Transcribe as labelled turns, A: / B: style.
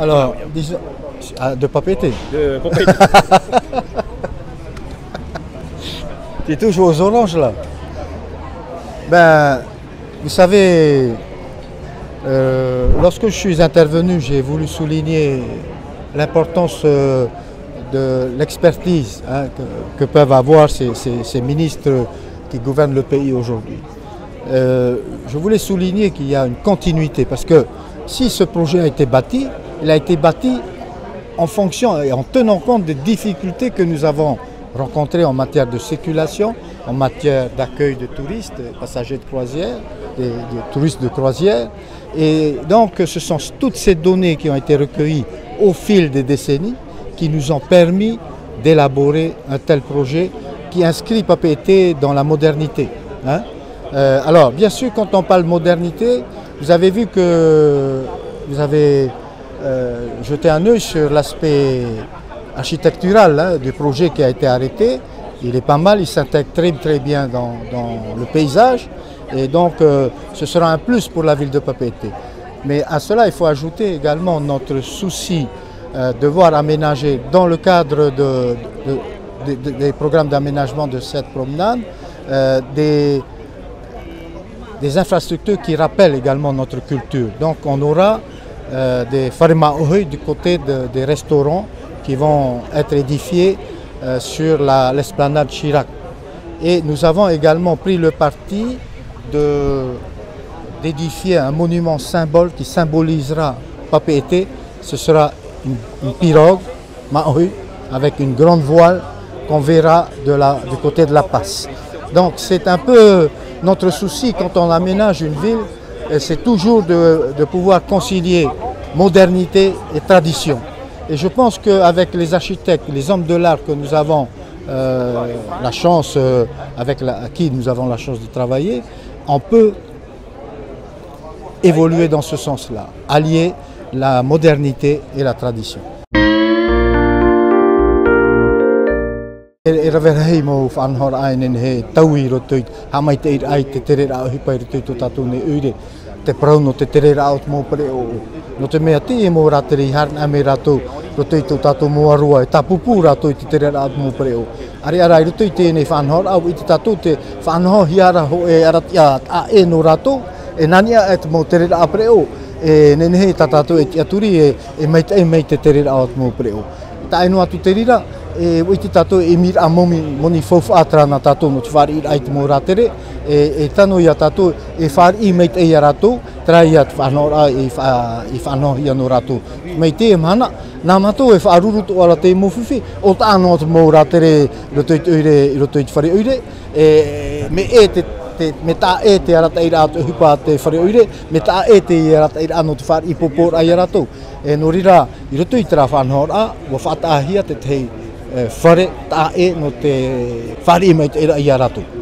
A: Alors, disons, de pas péter.
B: De propriété.
A: Tu es toujours aux oranges là. Ben, vous savez, lorsque je suis intervenu, j'ai voulu souligner l'importance de l'expertise que peuvent avoir ces ministres qui gouvernent le pays aujourd'hui. Je voulais souligner qu'il y a une continuité parce que si ce projet a été bâti, il a été bâti en fonction et en tenant compte des difficultés que nous avons rencontrées en matière de circulation, en matière d'accueil de touristes, passagers de croisière, des touristes de croisière. Et donc ce sont toutes ces données qui ont été recueillies au fil des décennies qui nous ont permis d'élaborer un tel projet qui inscrit Papeete dans la modernité. Alors bien sûr, quand on parle modernité, vous avez vu que vous avez jeté un œil sur l'aspect architectural du projet qui a été arrêté. Il est pas mal, il s'intègre très bien dans le paysage et donc ce sera un plus pour la ville de Papeete. Mais à cela, il faut ajouter également notre souci de voir aménager dans le cadre des programmes d'aménagement de cette promenade des infrastructures qui rappellent également notre culture. Donc on aura des farmaohoi du côté des restaurants qui vont être édifiés sur l'esplanade Chirac. Et nous avons également pris le parti d'édifier un monument symbole qui symbolisera Papeete. Ce sera une pirogue maohi avec une grande voile qu'on verra du côté de la passe. Donc c'est un peu notre souci quand on aménage une ville, c'est toujours de pouvoir concilier modernité et tradition. Et je pense qu'avec les architectes, les hommes de l'art que nous avons la chance, avec qui nous avons la chance de travailler, on peut évoluer dans ce sens-là, allier la modernité et la tradition.
B: Te prauno te tere raut mo pare o no te mea te e mo rateri harna me rato roto i tato mo arua e tapupu rato i te tere raut mo pare o ari ara i roto i te nei whanhor au i te tato te whanhor hiara ho e aratia a e no rato e nania et mo tere raut pare o e nenehe tatato e tiaturi e mei te tere raut mo pare o ta eno atu te rira e i te tato e mir a moni fofu atra na tato no te whari i ait mo ratere e tano ia tato e whari i mei te ia rato trai at whanora i whanor ia no rato mei te mana nā mato e whaaruru to ala te mowhiwhi o ta anō te mo ratere roto i te whare uire me tā e te arata i rato hupa te whare uire me tā e te arata i anō te whari i popor ai rato e no rira i roto i te ra whanora wa whatahia te whare tā e no te whari i mei te ia rato.